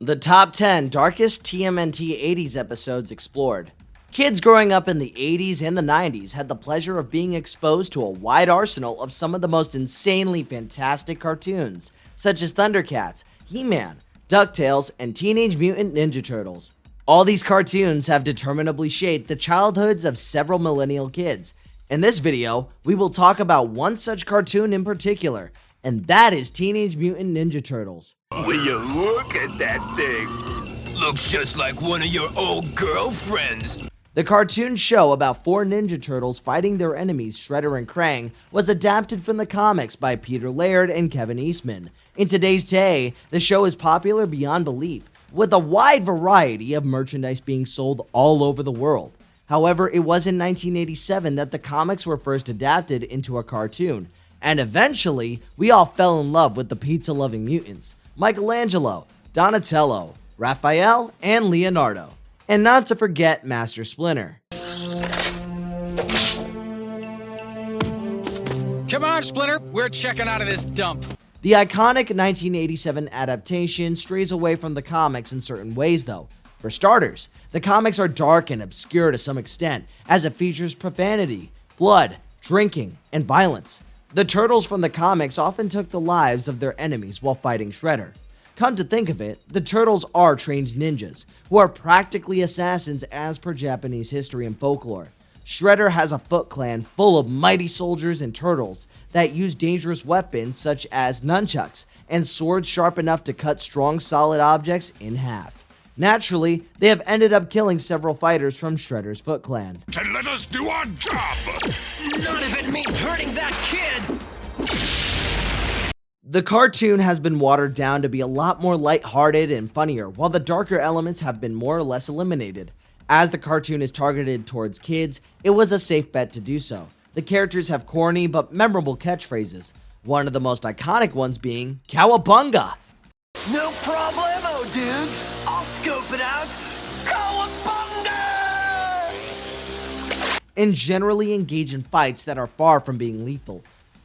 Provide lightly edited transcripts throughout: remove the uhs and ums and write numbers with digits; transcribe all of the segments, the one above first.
The top 10 darkest TMNT 80s episodes explored. Kids growing up in the 80s and the 90s had the pleasure of being exposed to a wide arsenal of some of the most insanely fantastic cartoons, such as Thundercats, He-Man, Ducktales, and Teenage Mutant Ninja Turtles. All these cartoons have determinably shaped the childhoods of several millennial kids. In this video, we will talk about one such cartoon in particular, and that is Teenage Mutant Ninja Turtles. Will you look at that thing? Looks just like one of your old girlfriends. The cartoon show about four Ninja Turtles fighting their enemies Shredder and Krang was adapted from the comics by Peter Laird and Kevin Eastman. In today's day, the show is popular beyond belief, with a wide variety of merchandise being sold all over the world. However, it was in 1987 that the comics were first adapted into a cartoon, and eventually, we all fell in love with the pizza-loving mutants, Michelangelo, Donatello, Raphael, and Leonardo. And not to forget Master Splinter. Come on, Splinter, we're checking out of this dump. The iconic 1987 adaptation strays away from the comics in certain ways though. For starters, the comics are dark and obscure to some extent, as it features profanity, blood, drinking, and violence. The Turtles from the comics often took the lives of their enemies while fighting Shredder. Come to think of it, the Turtles are trained ninjas, who are practically assassins as per Japanese history and folklore. Shredder has a Foot Clan full of mighty soldiers and turtles that use dangerous weapons such as nunchucks and swords sharp enough to cut strong solid objects in half. Naturally, they have ended up killing several fighters from Shredder's Foot Clan. And let us do our job! None of it means hurting that kid! The cartoon has been watered down to be a lot more lighthearted and funnier, while the darker elements have been more or less eliminated. As the cartoon is targeted towards kids, it was a safe bet to do so. The characters have corny but memorable catchphrases, one of the most iconic ones being Cowabunga! No problemo, dudes! I'll scope it out! Cowabunga! And generally engage in fights that are far from being lethal.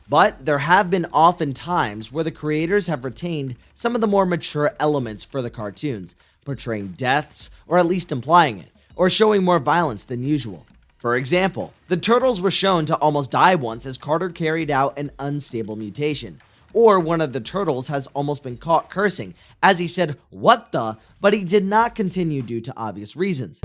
But there have been often times where the creators have retained some of the more mature elements for the cartoons, portraying deaths, or at least implying it, or showing more violence than usual. For example, the Turtles were shown to almost die once as Carter carried out an unstable mutation. Or one of the Turtles has almost been caught cursing, as he said, "What the?" but he did not continue due to obvious reasons.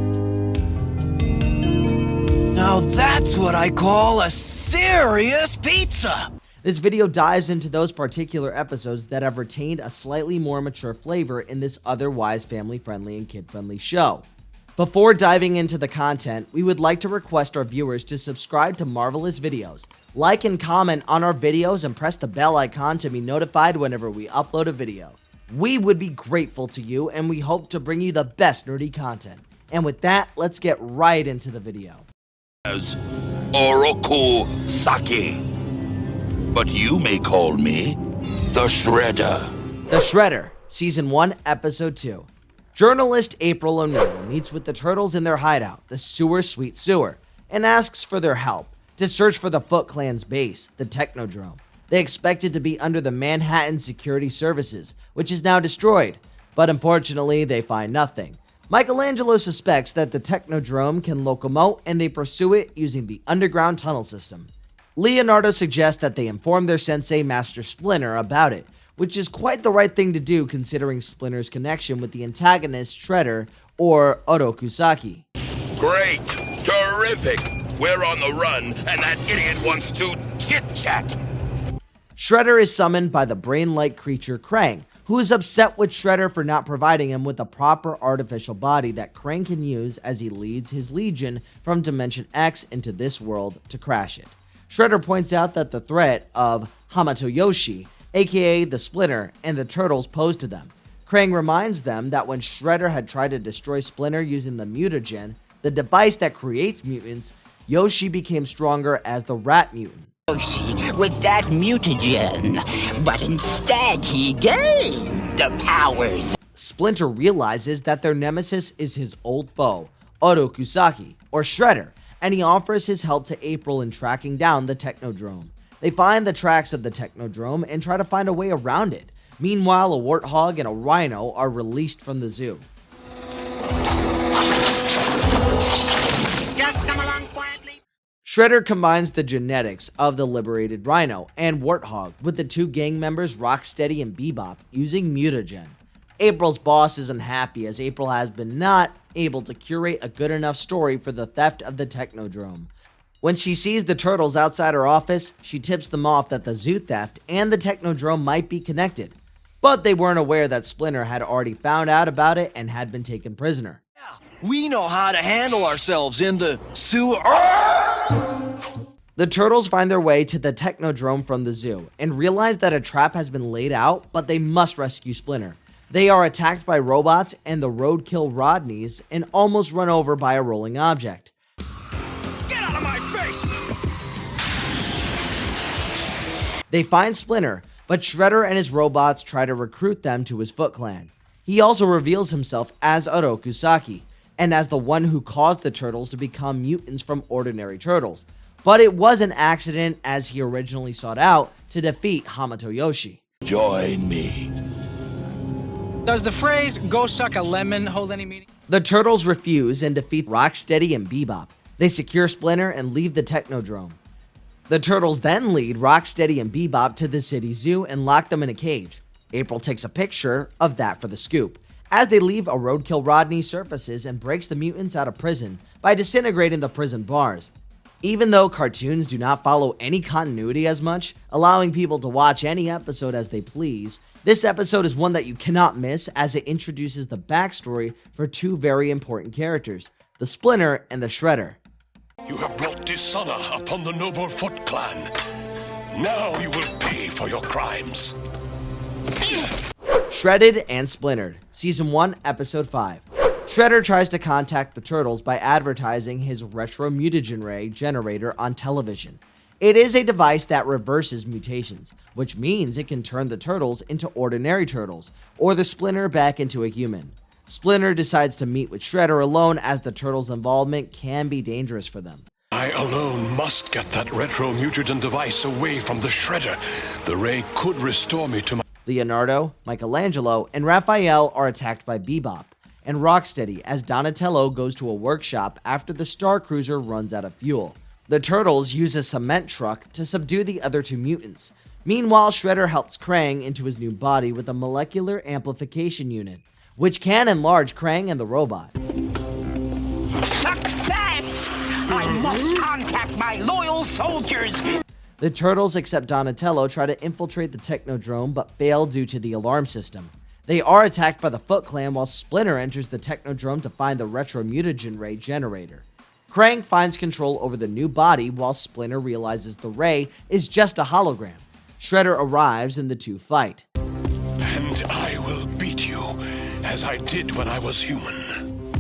Now that's what I call a serious pizza! This video dives into those particular episodes that have retained a slightly more mature flavor in this otherwise family-friendly and kid-friendly show. Before diving into the content, we would like to request our viewers to subscribe to Marvelous Videos, like and comment on our videos, and press the bell icon to be notified whenever we upload a video. We would be grateful to you, and we hope to bring you the best nerdy content. And with that, let's get right into the video. As Oroku Saki. But you may call me the Shredder. The Shredder, Season 1, Episode 2. Journalist April O'Neil meets with the Turtles in their hideout, the Sweet Sewer, and asks for their help to search for the Foot Clan's base, the Technodrome. They expect it to be under the Manhattan Security Services, which is now destroyed, but unfortunately they find nothing. Michelangelo suspects that the Technodrome can locomote, and they pursue it using the underground tunnel system. Leonardo suggests that they inform their sensei Master Splinter about it, which is quite the right thing to do considering Splinter's connection with the antagonist Shredder, or Oroku Saki. Great! Terrific! We're on the run, and that idiot wants to chit-chat! Shredder is summoned by the brain-like creature Krang, who is upset with Shredder for not providing him with a proper artificial body that Krang can use as he leads his legion from Dimension X into this world to crash it. Shredder points out that the threat of Hamato Yoshi, aka the Splinter, and the Turtles pose to them. Krang reminds them that when Shredder had tried to destroy Splinter using the mutagen, the device that creates mutants, Yoshi became stronger as the Rat Mutant. Yoshi with that mutagen, but instead he gained the powers. Splinter realizes that their nemesis is his old foe, Oroku Saki, or Shredder, and he offers his help to April in tracking down the Technodrome. They find the tracks of the Technodrome and try to find a way around it, Meanwhile, a warthog and a rhino are released from the zoo. Just come along quietly. Shredder combines the genetics of the liberated rhino and warthog with the two gang members Rocksteady and Bebop using mutagen. April's boss isn't happy as April has been not able to curate a good enough story for the theft of the Technodrome. When she sees the turtles outside her office, she tips them off that the zoo theft and the Technodrome might be connected, but they weren't aware that Splinter had already found out about it and had been taken prisoner. We know how to handle ourselves in the sewer. The turtles find their way to the Technodrome from the zoo and realize that a trap has been laid out, but they must rescue Splinter. They are attacked by robots and the roadkill Rodneys and almost run over by a rolling object. Get out of my face! They find Splinter, but Shredder and his robots try to recruit them to his Foot Clan. He also reveals himself as Oroku Saki, and as the one who caused the turtles to become mutants from ordinary turtles. But it was an accident as he originally sought out to defeat Hamato Yoshi. Join me. Does the phrase, "go suck a lemon," hold any meaning? The turtles refuse and defeat Rocksteady and Bebop. They secure Splinter and leave the Technodrome. The turtles then lead Rocksteady and Bebop to the city zoo and lock them in a cage. April takes a picture of that for the scoop. As they leave, a roadkill Rodney surfaces and breaks the mutants out of prison by disintegrating the prison bars. Even though cartoons do not follow any continuity as much, allowing people to watch any episode as they please, this episode is one that you cannot miss as it introduces the backstory for two very important characters, the Splinter and the Shredder. You have brought dishonor upon the noble Foot Clan. Now you will pay for your crimes. Shredded and Splintered, Season 1, Episode 5. Shredder tries to contact the turtles by advertising his retro mutagen ray generator on television. It is a device that reverses mutations, which means it can turn the turtles into ordinary turtles, or the Splinter back into a human. Splinter decides to meet with Shredder alone as the turtles' involvement can be dangerous for them. I alone must get that retro mutagen device away from the Shredder. The ray could restore me to my... Leonardo, Michelangelo, and Raphael are attacked by Bebop and Rocksteady as Donatello goes to a workshop after the Star Cruiser runs out of fuel. The turtles use a cement truck to subdue the other two mutants. Meanwhile, Shredder helps Krang into his new body with a molecular amplification unit, which can enlarge Krang and the robot. Success! I must contact my loyal soldiers. The turtles, except Donatello, try to infiltrate the Technodrome but fail due to the alarm system. They are attacked by the Foot Clan while Splinter enters the Technodrome to find the retro mutagen ray generator. Krang finds control over the new body while Splinter realizes the ray is just a hologram. Shredder arrives and the two fight. And I will beat you, as I did when I was human.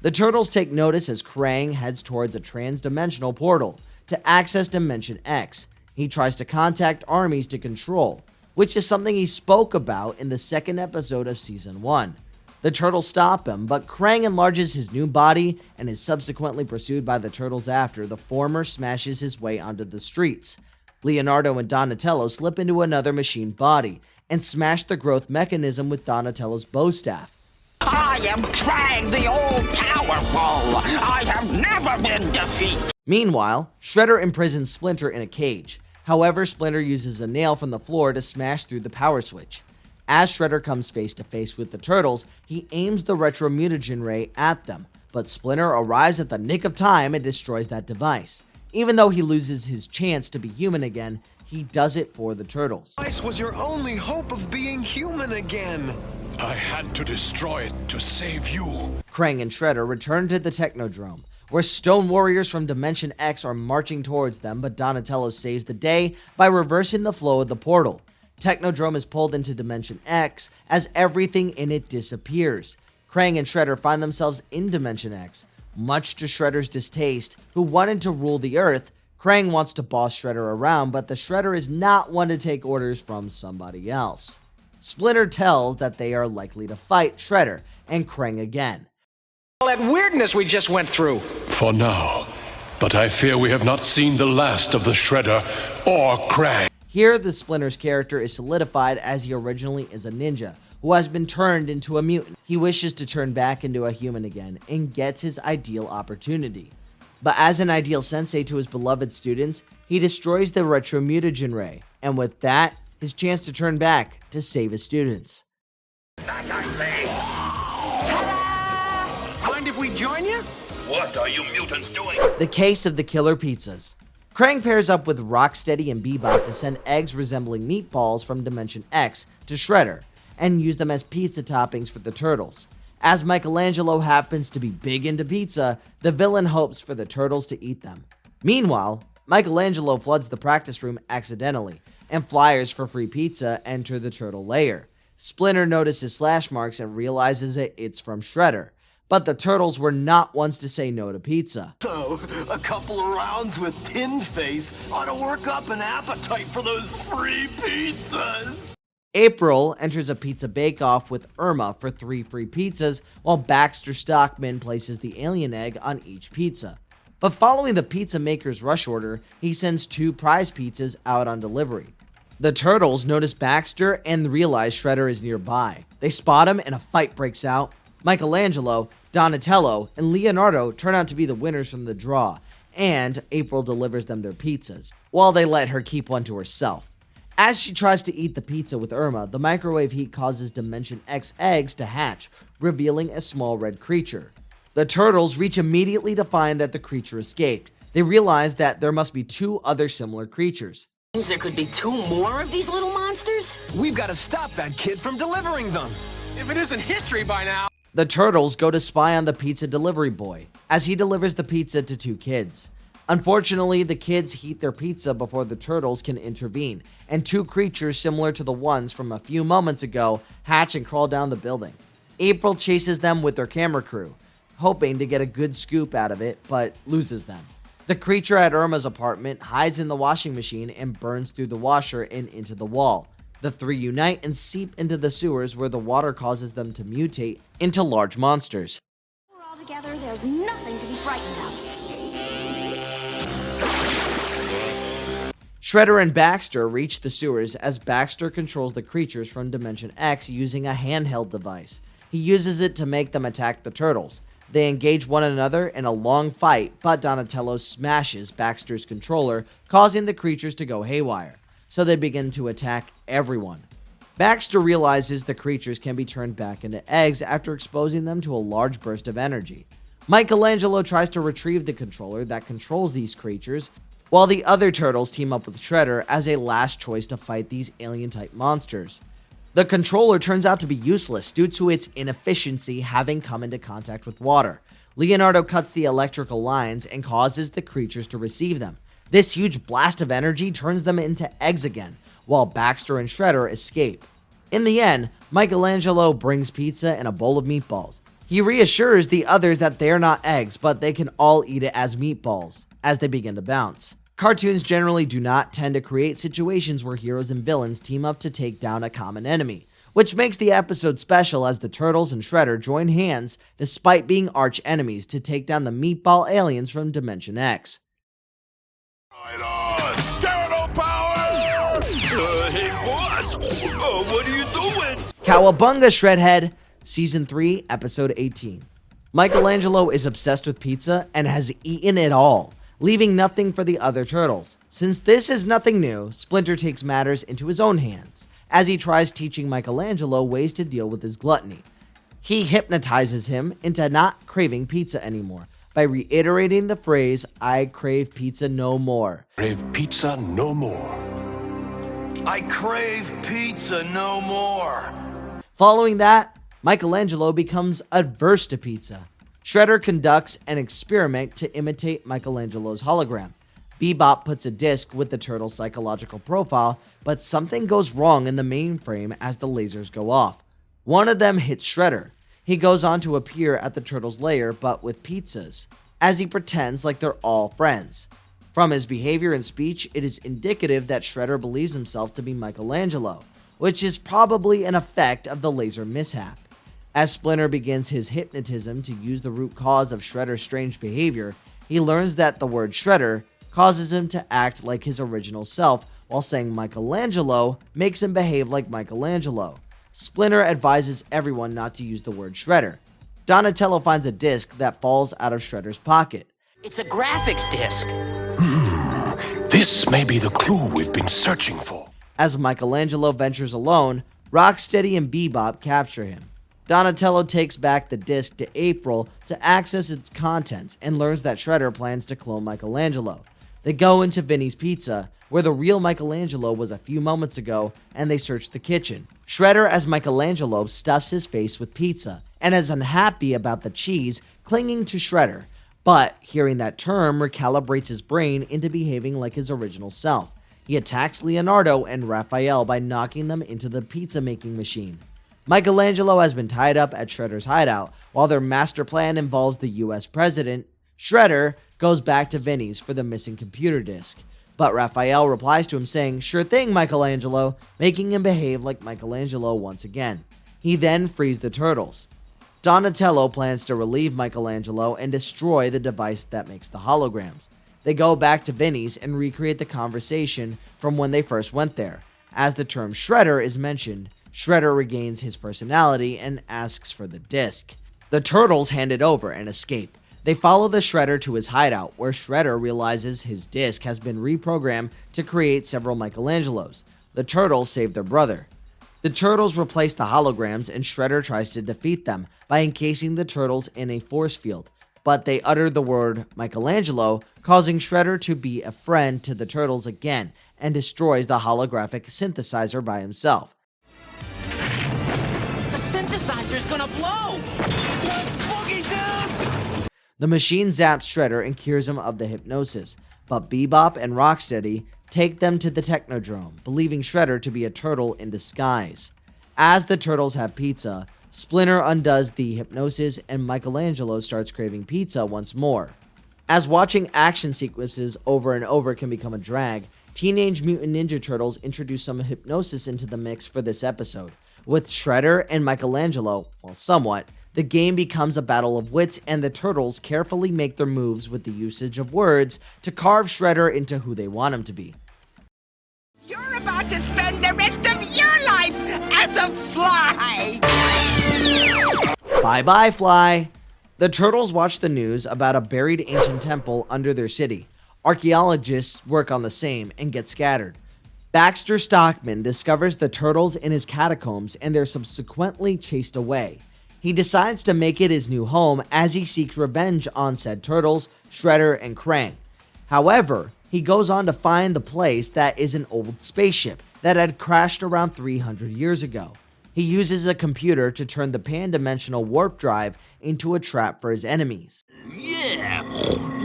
The turtles take notice as Krang heads towards a trans-dimensional portal to access Dimension X. He tries to contact armies to control, which is something he spoke about in the second episode of Season 1. The turtles stop him, but Krang enlarges his new body and is subsequently pursued by the turtles after the former smashes his way onto the streets. Leonardo and Donatello slip into another machine body and smash the growth mechanism with Donatello's bow staff. I am Krang the All-Powerful. I have never been defeated. Meanwhile, Shredder imprisons Splinter in a cage. However, Splinter uses a nail from the floor to smash through the power switch. As Shredder comes face to face with the turtles, he aims the retro mutagen ray at them, but Splinter arrives at the nick of time and destroys that device. Even though he loses his chance to be human again, he does it for the turtles. This was your only hope of being human again. I had to destroy it to save you. Krang and Shredder return to the Technodrome, where stone warriors from Dimension X are marching towards them, but Donatello saves the day by reversing the flow of the portal. Technodrome is pulled into Dimension X as everything in it disappears. Krang and Shredder find themselves in Dimension X. Much to Shredder's distaste, who wanted to rule the Earth, Krang wants to boss Shredder around, but the Shredder is not one to take orders from somebody else. Splinter tells that they are likely to fight Shredder and Krang again. All that weirdness we just went through. For now. But I fear we have not seen the last of the Shredder or Krang. Here, the Splinter's character is solidified as he originally is a ninja who has been turned into a mutant. He wishes to turn back into a human again and gets his ideal opportunity. But as an ideal sensei to his beloved students, he destroys the retro mutagen ray, and with that, his chance to turn back to save his students. Back, I say! Mind if we join you? What are you mutants doing? The case of the killer pizzas. Krang pairs up with Rocksteady and Bebop to send eggs resembling meatballs from Dimension X to Shredder, and use them as pizza toppings for the Turtles. As Michelangelo happens to be big into pizza, the villain hopes for the Turtles to eat them. Meanwhile, Michelangelo floods the practice room accidentally, and flyers for free pizza enter the Turtle lair. Splinter notices slash marks and realizes it's from Shredder. But the Turtles were not ones to say no to pizza. So, a couple of rounds with Tin Face ought to work up an appetite for those free pizzas. April enters a pizza bake-off with Irma for 3 free pizzas, while Baxter Stockman places the alien egg on each pizza. But following the pizza maker's rush order, he sends 2 prize pizzas out on delivery. The Turtles notice Baxter and realize Shredder is nearby. They spot him and a fight breaks out. Michelangelo, Donatello, and Leonardo turn out to be the winners from the draw, and April delivers them their pizzas, while they let her keep one to herself. As she tries to eat the pizza with Irma, the microwave heat causes Dimension X eggs to hatch, revealing a small red creature. The Turtles reach immediately to find that the creature escaped. They realize that there must be 2 other similar creatures. There could be 2 more of these little monsters? We've got to stop that kid from delivering them. If it isn't history by now. The Turtles go to spy on the pizza delivery boy, as he delivers the pizza to 2 kids. Unfortunately, the kids heat their pizza before the Turtles can intervene, and 2 creatures similar to the ones from a few moments ago hatch and crawl down the building. April chases them with their camera crew, hoping to get a good scoop out of it, but loses them. The creature at Irma's apartment hides in the washing machine and burns through the washer and into the wall. The 3 unite and seep into the sewers where the water causes them to mutate into large monsters. We're all together, there's nothing to be frightened of. Shredder and Baxter reach the sewers as Baxter controls the creatures from Dimension X using a handheld device. He uses it to make them attack the Turtles. They engage one another in a long fight, but Donatello smashes Baxter's controller, causing the creatures to go haywire. So they begin to attack everyone. Baxter realizes the creatures can be turned back into eggs after exposing them to a large burst of energy. Michelangelo tries to retrieve the controller that controls these creatures, while the other Turtles team up with Shredder as a last choice to fight these alien-type monsters. The controller turns out to be useless due to its inefficiency having come into contact with water. Leonardo cuts the electrical lines and causes the creatures to receive them. This huge blast of energy turns them into eggs again, while Baxter and Shredder escape. In the end, Michelangelo brings pizza and a bowl of meatballs. He reassures the others that they're not eggs, but they can all eat it as meatballs, as they begin to bounce. Cartoons generally do not tend to create situations where heroes and villains team up to take down a common enemy, which makes the episode special as the Turtles and Shredder join hands despite being arch enemies to take down the meatball aliens from Dimension X. Hey, boss! What are you doing? Cowabunga, Shredhead! Season 3, Episode 18. Michelangelo is obsessed with pizza and has eaten it all, leaving nothing for the other Turtles. Since this is nothing new, Splinter takes matters into his own hands, as he tries teaching Michelangelo ways to deal with his gluttony. He hypnotizes him into not craving pizza anymore by reiterating the phrase, "I crave pizza no more." Crave pizza no more. I crave pizza no more. Following that, Michelangelo becomes averse to pizza. Shredder conducts an experiment to imitate Michelangelo's hologram. Bebop puts a disc with the Turtle's psychological profile, but something goes wrong in the mainframe as the lasers go off. One of them hits Shredder. He goes on to appear at the Turtles' lair, but with pizzas, as he pretends like they're all friends. From his behavior and speech, it is indicative that Shredder believes himself to be Michelangelo, which is probably an effect of the laser mishap. As Splinter begins his hypnotism to use the root cause of Shredder's strange behavior, he learns that the word Shredder causes him to act like his original self while saying Michelangelo makes him behave like Michelangelo. Splinter advises everyone not to use the word Shredder. Donatello finds a disc that falls out of Shredder's pocket. It's a graphics disc. This may be the clue we've been searching for. As Michelangelo ventures alone, Rocksteady and Bebop capture him. Donatello takes back the disc to April to access its contents and learns that Shredder plans to clone Michelangelo. They go into Vinny's Pizza, where the real Michelangelo was a few moments ago, and they search the kitchen. Shredder as Michelangelo stuffs his face with pizza and is unhappy about the cheese clinging to Shredder, but hearing that term recalibrates his brain into behaving like his original self. He attacks Leonardo and Raphael by knocking them into the pizza making machine. Michelangelo has been tied up at Shredder's hideout. While their master plan involves the US president, Shredder goes back to Vinny's for the missing computer disk. But Raphael replies to him saying, "Sure thing, Michelangelo," making him behave like Michelangelo once again. He then frees the turtles. Donatello plans to relieve Michelangelo and destroy the device that makes the holograms. They go back to Vinny's and recreate the conversation from when they first went there. As the term Shredder is mentioned, Shredder regains his personality and asks for the disc. The turtles hand it over and escape. They follow the Shredder to his hideout, where Shredder realizes his disc has been reprogrammed to create several Michelangelos. The turtles save their brother. The turtles replace the holograms, and Shredder tries to defeat them by encasing the turtles in a force field, but they utter the word Michelangelo, causing Shredder to be a friend to the turtles again, and destroys the holographic synthesizer by himself. The synthesizer's gonna blow! Let's boogie, dudes! The machine zaps Shredder and cures him of the hypnosis, but Bebop and Rocksteady take them to the Technodrome, believing Shredder to be a turtle in disguise. As the turtles have pizza, Splinter undoes the hypnosis and Michelangelo starts craving pizza once more. As watching action sequences over and over can become a drag, Teenage Mutant Ninja Turtles introduce some hypnosis into the mix for this episode. With Shredder and Michelangelo, well, somewhat, the game becomes a battle of wits, and the turtles carefully make their moves with the usage of words to carve Shredder into who they want him to be. You're about to spend the rest of your life as a fly! Bye-bye, Fly! The turtles watch the news about a buried ancient temple under their city. Archaeologists work on the same and get scattered. Baxter Stockman discovers the turtles in his catacombs, and they're subsequently chased away. He decides to make it his new home as he seeks revenge on said turtles, Shredder, and Krang. However, he goes on to find the place that is an old spaceship that had crashed around 300 years ago. He uses a computer to turn the pan-dimensional warp drive into a trap for his enemies. Yeah,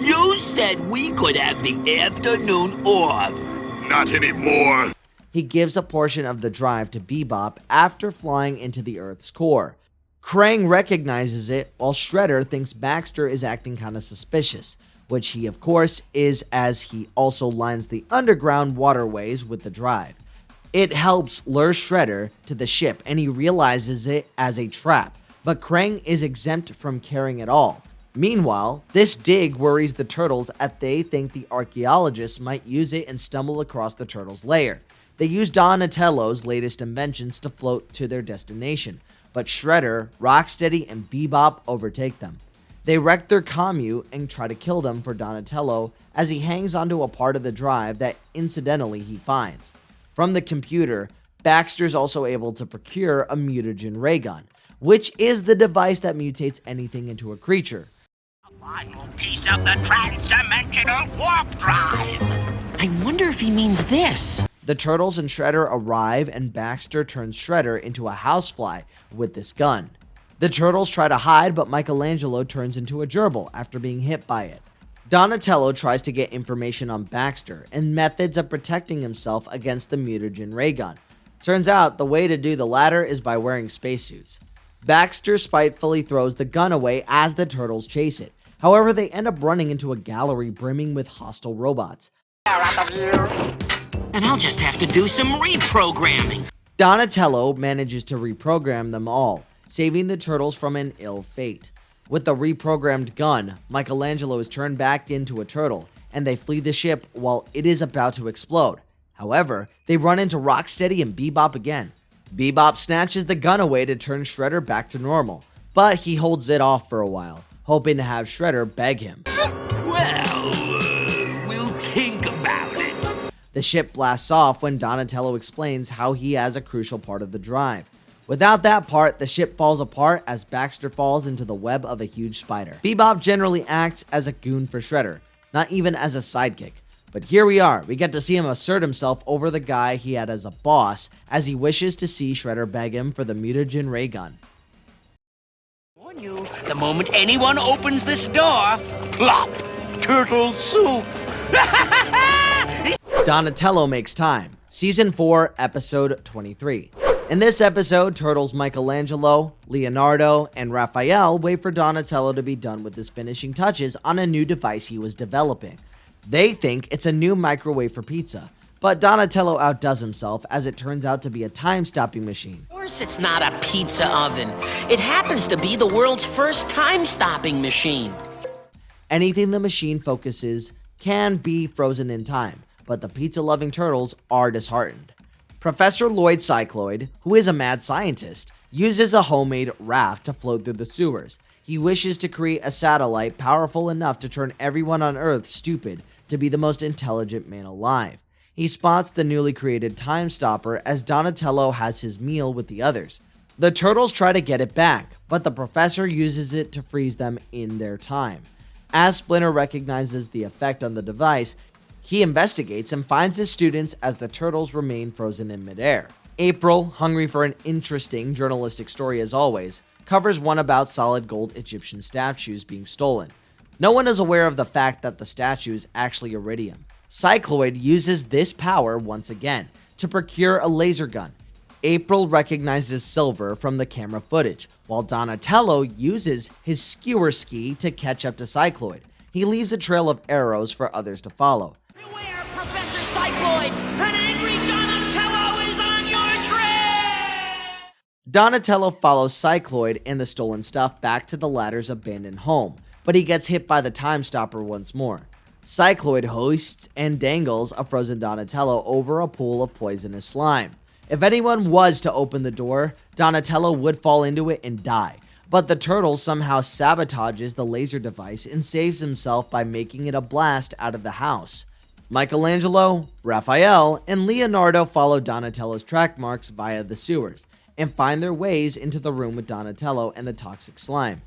you said we could have the afternoon off. Not anymore. He gives a portion of the drive to Bebop after flying into the Earth's core. Krang recognizes it, while Shredder thinks Baxter is acting kinda suspicious, which he of course is, as he also lines the underground waterways with the drive. It helps lure Shredder to the ship, and he realizes it as a trap, but Krang is exempt from carrying it all. Meanwhile, this dig worries the turtles as they think the archaeologists might use it and stumble across the turtles' lair. They use Donatello's latest inventions to float to their destination, but Shredder, Rocksteady, and Bebop overtake them. They wreck their commute and try to kill them for Donatello as he hangs onto a part of the drive that incidentally he finds. From the computer, Baxter's also able to procure a mutagen ray gun, which is the device that mutates anything into a creature. A final piece of the trans-dimensional warp drive! I wonder if he means this. The turtles and Shredder arrive, and Baxter turns Shredder into a housefly with this gun. The turtles try to hide, but Michelangelo turns into a gerbil after being hit by it. Donatello tries to get information on Baxter and methods of protecting himself against the mutagen ray gun. Turns out the way to do the latter is by wearing spacesuits. Baxter spitefully throws the gun away as the turtles chase it. However, they end up running into a gallery brimming with hostile robots. And I'll just have to do some reprogramming. Donatello manages to reprogram them all, saving the turtles from an ill fate. With the reprogrammed gun, Michelangelo is turned back into a turtle, and they flee the ship while it is about to explode. However, they run into Rocksteady and Bebop again. Bebop snatches the gun away to turn Shredder back to normal, but he holds it off for a while, hoping to have Shredder beg him. Well, we'll think about it. The ship blasts off when Donatello explains how he has a crucial part of the drive. Without that part, the ship falls apart as Baxter falls into the web of a huge spider. Bebop generally acts as a goon for Shredder, not even as a sidekick. But here we are, we get to see him assert himself over the guy he had as a boss, as he wishes to see Shredder beg him for the mutagen ray gun. Warn you, the moment anyone opens this door, plop, turtle soup. Donatello makes time. Season 4, Episode 23. In this episode, Turtles Michelangelo, Leonardo, and Raphael wait for Donatello to be done with his finishing touches on a new device he was developing. They think it's a new microwave for pizza, but Donatello outdoes himself as it turns out to be a time-stopping machine. Of course it's not a pizza oven. It happens to be the world's first time-stopping machine. Anything the machine focuses can be frozen in time, but the pizza-loving turtles are disheartened. Professor Lloyd Cycloid, who is a mad scientist, uses a homemade raft to float through the sewers. He wishes to create a satellite powerful enough to turn everyone on Earth stupid to be the most intelligent man alive. He spots the newly created Time Stopper as Donatello has his meal with the others. The turtles try to get it back, but the professor uses it to freeze them in their time. As Splinter recognizes the effect on the device, he investigates and finds his students as the turtles remain frozen in midair. April, hungry for an interesting journalistic story as always, covers one about solid gold Egyptian statues being stolen. No one is aware of the fact that the statue is actually iridium. Cycloid uses this power once again to procure a laser gun. April recognizes Silver from the camera footage, while Donatello uses his skewer ski to catch up to Cycloid. He leaves a trail of arrows for others to follow. Beware, Professor Cycloid! An angry Donatello is on your trail! Donatello follows Cycloid and the stolen stuff back to the latter's abandoned home, but he gets hit by the Time Stopper once more. Cycloid hoists and dangles a frozen Donatello over a pool of poisonous slime. If anyone was to open the door, Donatello would fall into it and die, but the turtle somehow sabotages the laser device and saves himself by making it a blast out of the house. Michelangelo, Raphael, and Leonardo follow Donatello's track marks via the sewers and find their ways into the room with Donatello and the toxic slime.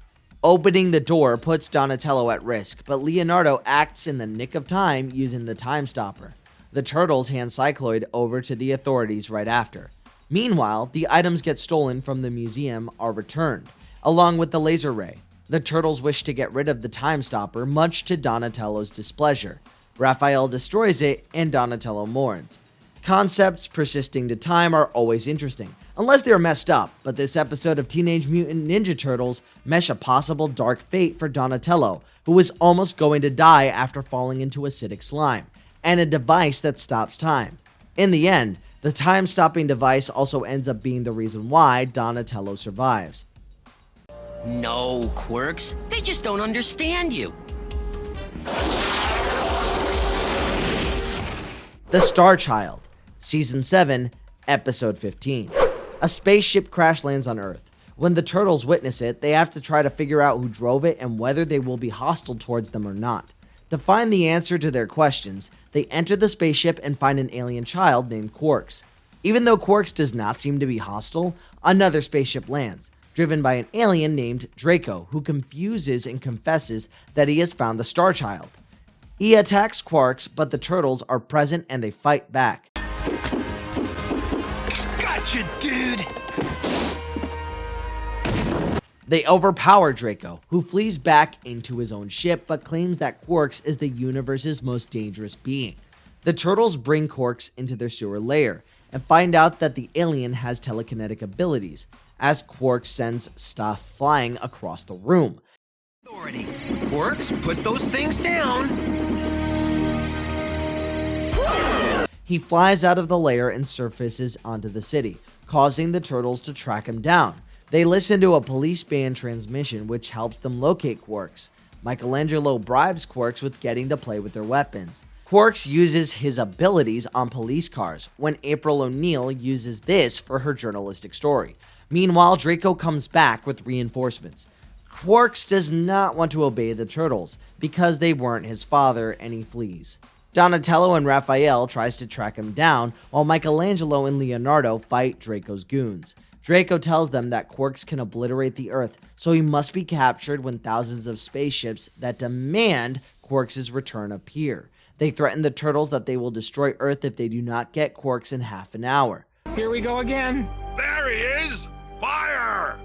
Opening the door puts Donatello at risk, but Leonardo acts in the nick of time using the Time Stopper. The turtles hand Cycloid over to the authorities right after. Meanwhile, the items get stolen from the museum are returned, along with the laser ray. The turtles wish to get rid of the Time Stopper, much to Donatello's displeasure. Raphael destroys it, and Donatello mourns. Concepts persisting to time are always interesting, unless they're messed up, but this episode of Teenage Mutant Ninja Turtles mesh a possible dark fate for Donatello, who was almost going to die after falling into acidic slime, and a device that stops time. In the end, the time-stopping device also ends up being the reason why Donatello survives. No, Quirks. They just don't understand you. The Starchild, Season 7, Episode 15. A spaceship crash lands on Earth. When the turtles witness it, they have to try to figure out who drove it and whether they will be hostile towards them or not. To find the answer to their questions, they enter the spaceship and find an alien child named Quarks. Even though Quarks does not seem to be hostile, another spaceship lands, driven by an alien named Draco, who confuses and confesses that he has found the Starchild. He attacks Quarks, but the turtles are present and they fight back. Gotcha, dude! They overpower Draco, who flees back into his own ship but claims that Quarks is the universe's most dangerous being. The turtles bring Quarks into their sewer lair and find out that the alien has telekinetic abilities, as Quarks sends stuff flying across the room. Authority. Quirks, put those things down. He flies out of the lair and surfaces onto the city, causing the turtles to track him down. They listen to a police band transmission which helps them locate Quarks. Michelangelo bribes Quarks with getting to play with their weapons. Quarks uses his abilities on police cars when April O'Neil uses this for her journalistic story. Meanwhile, Draco comes back with reinforcements. Quarks does not want to obey the Turtles because they weren't his father, and he flees. Donatello and Raphael tries to track him down while Michelangelo and Leonardo fight Draco's goons. Draco tells them that Quarks can obliterate the Earth, so he must be captured when thousands of spaceships that demand Quarks' return appear. They threaten the Turtles that they will destroy Earth if they do not get Quarks in half an hour. Here we go again. There he is! Fire!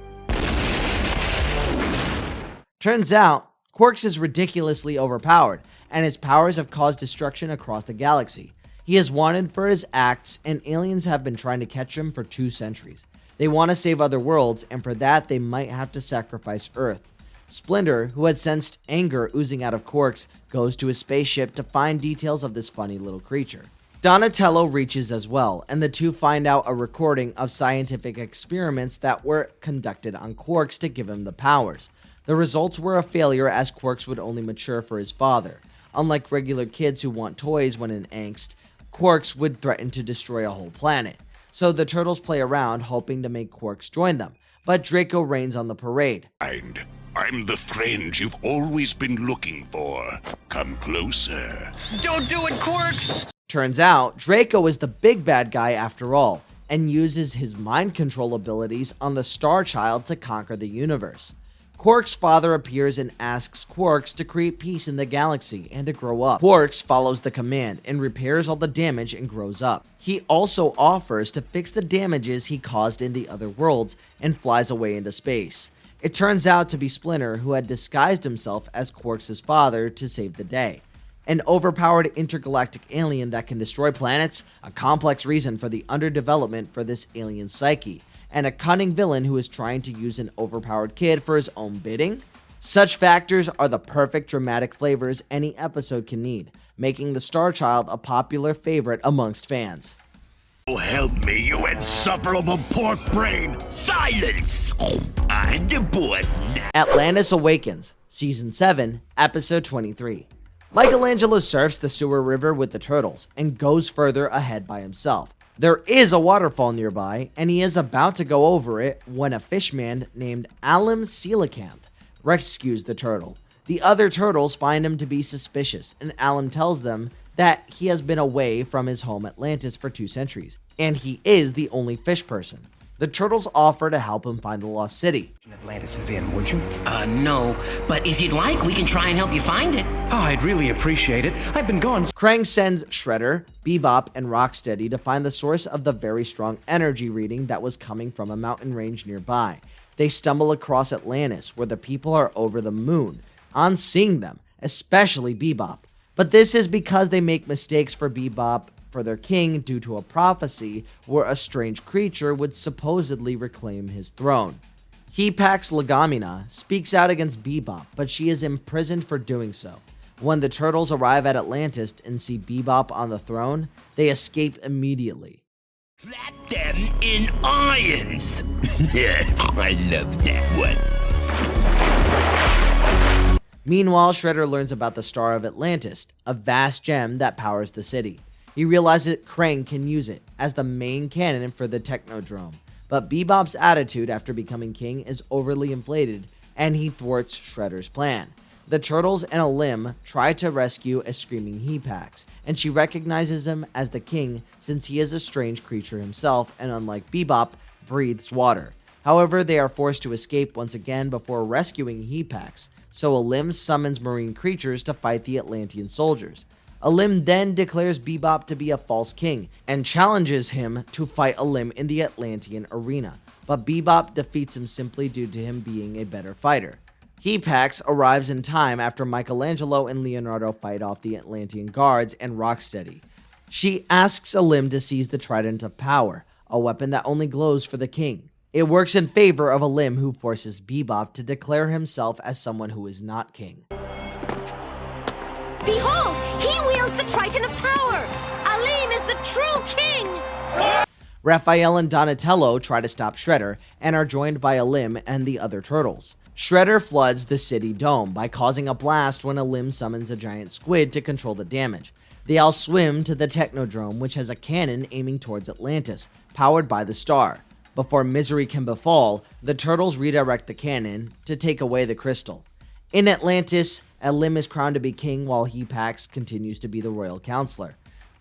Turns out, Quarks is ridiculously overpowered, and his powers have caused destruction across the galaxy. He is wanted for his acts, and aliens have been trying to catch him for 2 centuries. They want to save other worlds, and for that they might have to sacrifice Earth. Splinter, who had sensed anger oozing out of Quarks, goes to his spaceship to find details of this funny little creature. Donatello reaches as well, and the two find out a recording of scientific experiments that were conducted on Quarks to give him the powers. The results were a failure, as Quarks would only mature for his father. Unlike regular kids who want toys when in angst, Quarks would threaten to destroy a whole planet. So the Turtles play around, hoping to make Quarks join them, but Draco reigns on the parade. I'm the friend you've always been looking for. Come closer. Don't do it, Quarks! Turns out, Draco is the big bad guy after all, and uses his mind control abilities on the Starchild to conquer the universe. Quark's father appears and asks Quarks to create peace in the galaxy and to grow up. Quarks follows the command and repairs all the damage and grows up. He also offers to fix the damages he caused in the other worlds and flies away into space. It turns out to be Splinter, who had disguised himself as Quarks' father to save the day. An overpowered intergalactic alien that can destroy planets, a complex reason for the underdevelopment for this alien psyche, and a cunning villain who is trying to use an overpowered kid for his own bidding? Such factors are the perfect dramatic flavors any episode can need, making the Starchild a popular favorite amongst fans. Oh, help me, you insufferable pork brain! Silence! I'm the boss now. Atlantis Awakens, Season 7, Episode 23. Michelangelo surfs the sewer river with the Turtles and goes further ahead by himself. There is a waterfall nearby, and he is about to go over it when a fishman named Alim Coelacanth rescues the turtle. The other turtles find him to be suspicious, and Alim tells them that he has been away from his home Atlantis for 2 centuries, and he is the only fish person. The Turtles offer to help him find the lost city. Atlantis is in, would you? No. But if you'd like, we can try and help you find it. Oh, I'd really appreciate it. I've been gone. Krang sends Shredder, Bebop, and Rocksteady to find the source of the very strong energy reading that was coming from a mountain range nearby. They stumble across Atlantis, where the people are over the moon, on seeing them, especially Bebop. But this is because they make mistakes for Bebop for their king due to a prophecy where a strange creature would supposedly reclaim his throne. Hepax Legamina speaks out against Bebop, but she is imprisoned for doing so. When the Turtles arrive at Atlantis and see Bebop on the throne, they escape immediately. Flat them in irons! I love that one. Meanwhile, Shredder learns about the Star of Atlantis, a vast gem that powers the city. He realizes that Krang can use it as the main cannon for the Technodrome, but Bebop's attitude after becoming king is overly inflated, and he thwarts Shredder's plan. The Turtles and Alim try to rescue a screaming Hepax, and she recognizes him as the king since he is a strange creature himself and, unlike Bebop, breathes water. However, they are forced to escape once again before rescuing Hepax, so Alim summons marine creatures to fight the Atlantean soldiers. Alim then declares Bebop to be a false king and challenges him to fight Alim in the Atlantean arena, but Bebop defeats him simply due to him being a better fighter. Hepax arrives in time after Michelangelo and Leonardo fight off the Atlantean guards and Rocksteady. She asks Alim to seize the Trident of Power, a weapon that only glows for the king. It works in favor of Alim, who forces Bebop to declare himself as someone who is not king. Behold, he wields the Triton of Power! Alim is the true king! Raphael and Donatello try to stop Shredder and are joined by Alim and the other Turtles. Shredder floods the city dome by causing a blast when Alim summons a giant squid to control the damage. They all swim to the Technodrome, which has a cannon aiming towards Atlantis, powered by the star. Before misery can befall, the turtles redirect the cannon to take away the crystal. In Atlantis, Alim is crowned to be king while Pax continues to be the royal counselor.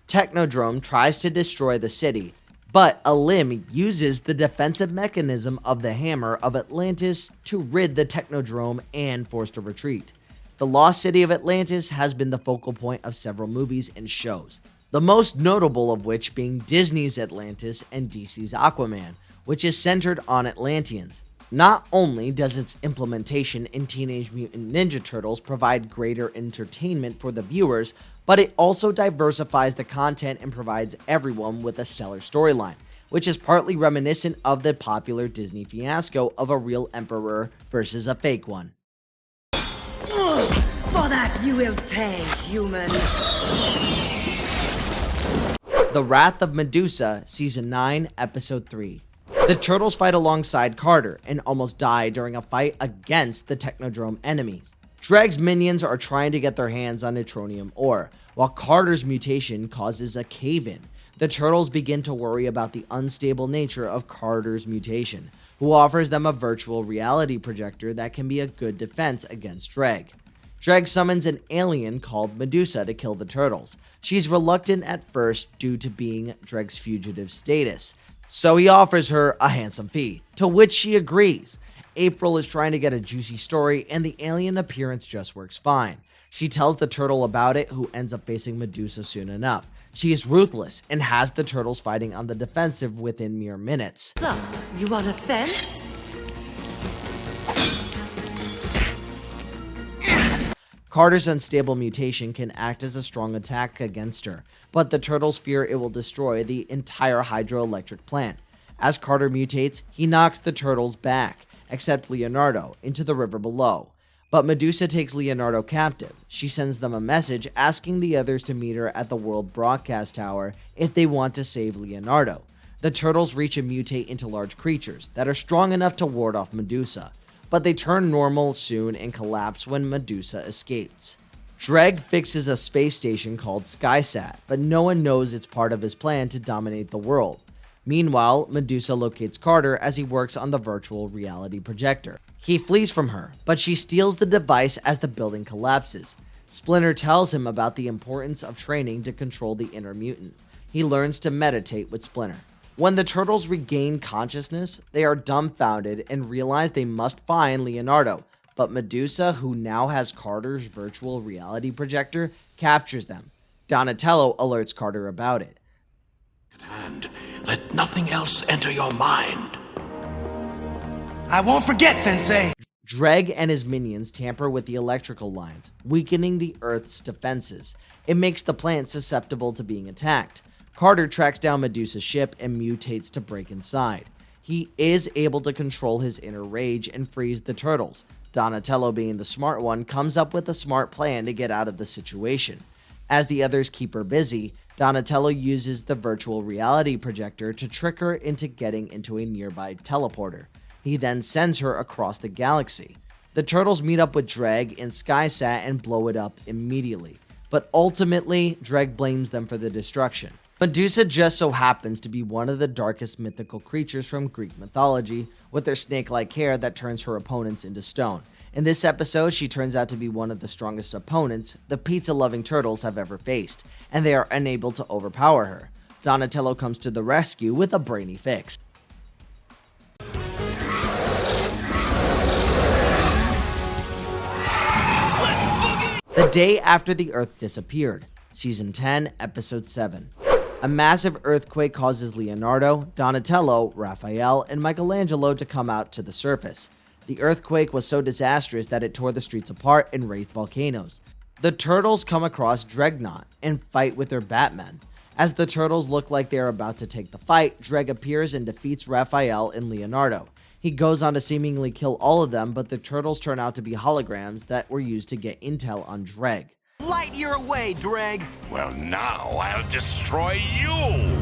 Technodrome tries to destroy the city, but Alim uses the defensive mechanism of the Hammer of Atlantis to rid the Technodrome and force a retreat. The lost city of Atlantis has been the focal point of several movies and shows, the most notable of which being Disney's Atlantis and DC's Aquaman, which is centered on Atlanteans. Not only does its implementation in Teenage Mutant Ninja Turtles provide greater entertainment for the viewers, but it also diversifies the content and provides everyone with a stellar storyline, which is partly reminiscent of the popular Disney fiasco of a real emperor versus a fake one. For that you will pay, human. The Wrath of Medusa, Season 9, Episode 3. The Turtles fight alongside Carter and almost die during a fight against the Technodrome enemies. Dreg's minions are trying to get their hands on Neutronium ore, while Carter's mutation causes a cave-in. The Turtles begin to worry about the unstable nature of Carter's mutation, who offers them a virtual reality projector that can be a good defense against Dreg. Dreg summons an alien called Medusa to kill the Turtles. She's reluctant at first due to being Dreg's fugitive status, so he offers her a handsome fee, to which she agrees. April is trying to get a juicy story, and the alien appearance just works fine. She tells the turtle about it, who ends up facing Medusa soon enough. She is ruthless and has the turtles fighting on the defensive within mere minutes. So, you want a fence? Carter's unstable mutation can act as a strong attack against her, but the turtles fear it will destroy the entire hydroelectric plant. As Carter mutates, he knocks the turtles back, except Leonardo, into the river below. But Medusa takes Leonardo captive. She sends them a message asking the others to meet her at the World Broadcast Tower if they want to save Leonardo. The turtles reach and mutate into large creatures that are strong enough to ward off Medusa, but they turn normal soon and collapse when Medusa escapes. Dreg fixes a space station called SkySat, but no one knows it's part of his plan to dominate the world. Meanwhile, Medusa locates Carter as he works on the virtual reality projector. He flees from her, but she steals the device as the building collapses. Splinter tells him about the importance of training to control the inner mutant. He learns to meditate with Splinter. When the turtles regain consciousness, they are dumbfounded and realize they must find Leonardo, but Medusa, who now has Carter's virtual reality projector, captures them. Donatello alerts Carter about it. And let nothing else enter your mind. I won't forget, Sensei! Dreg and his minions tamper with the electrical lines, weakening the Earth's defenses. It makes the plant susceptible to being attacked. Carter tracks down Medusa's ship and mutates to break inside. He is able to control his inner rage and frees the turtles. Donatello, being the smart one, comes up with a smart plan to get out of the situation. As the others keep her busy, Donatello uses the virtual reality projector to trick her into getting into a nearby teleporter. He then sends her across the galaxy. The turtles meet up with Dreg in SkySat and blow it up immediately, but ultimately, Dreg blames them for the destruction. Medusa just so happens to be one of the darkest mythical creatures from Greek mythology, with their snake-like hair that turns her opponents into stone. In this episode, she turns out to be one of the strongest opponents the pizza-loving turtles have ever faced, and they are unable to overpower her. Donatello comes to the rescue with a brainy fix. The day after the Earth disappeared, Season 10, Episode 7. A massive earthquake causes Leonardo, Donatello, Raphael, and Michelangelo to come out to the surface. The earthquake was so disastrous that it tore the streets apart and raised volcanoes. The turtles come across Dreadnought and fight with their Batman. As the turtles look like they are about to take the fight, Dreg appears and defeats Raphael and Leonardo. He goes on to seemingly kill all of them, but the turtles turn out to be holograms that were used to get intel on Dreg. Light year away, Dreg! Well, now I'll destroy you!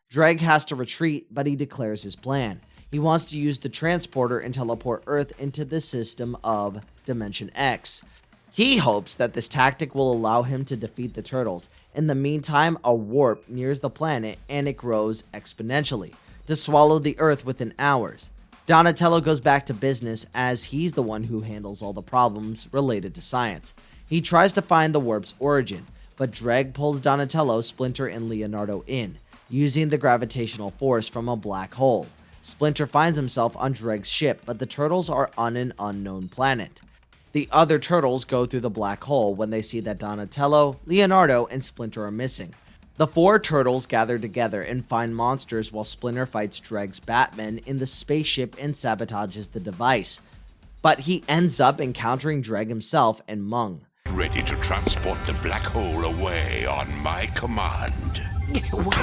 Dreg has to retreat, but he declares his plan. He wants to use the transporter and teleport Earth into the system of Dimension X. He hopes that this tactic will allow him to defeat the turtles. In the meantime, a warp nears the planet and it grows exponentially to swallow the Earth within hours. Donatello goes back to business as he's the one who handles all the problems related to science. He tries to find the warp's origin, but Dreg pulls Donatello, Splinter, and Leonardo in, using the gravitational force from a black hole. Splinter finds himself on Dreg's ship, but the turtles are on an unknown planet. The other turtles go through the black hole when they see that Donatello, Leonardo, and Splinter are missing. The four turtles gather together and find monsters while Splinter fights Dreg's Batman in the spaceship and sabotages the device. But he ends up encountering Dreg himself and Mung. Ready to transport the black hole away on my command. What?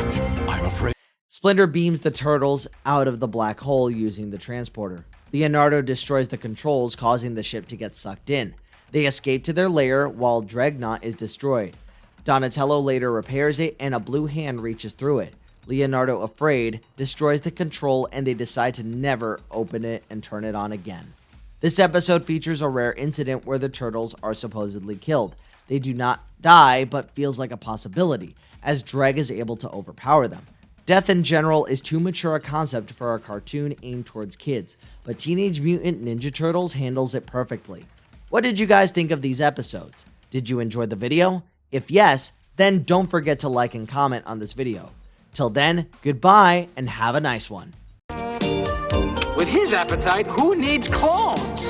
I'm afraid. Splinter beams the turtles out of the black hole using the transporter. Leonardo destroys the controls, causing the ship to get sucked in. They escape to their lair while Dreadnought is destroyed. Donatello later repairs it and a blue hand reaches through it. Leonardo, afraid, destroys the control and they decide to never open it and turn it on again. This episode features a rare incident where the turtles are supposedly killed. They do not die, but feels like a possibility, as Dreg is able to overpower them. Death in general is too mature a concept for a cartoon aimed towards kids, but Teenage Mutant Ninja Turtles handles it perfectly. What did you guys think of these episodes? Did you enjoy the video? If yes, then don't forget to like and comment on this video. Till then, goodbye and have a nice one. With his appetite, who needs clones?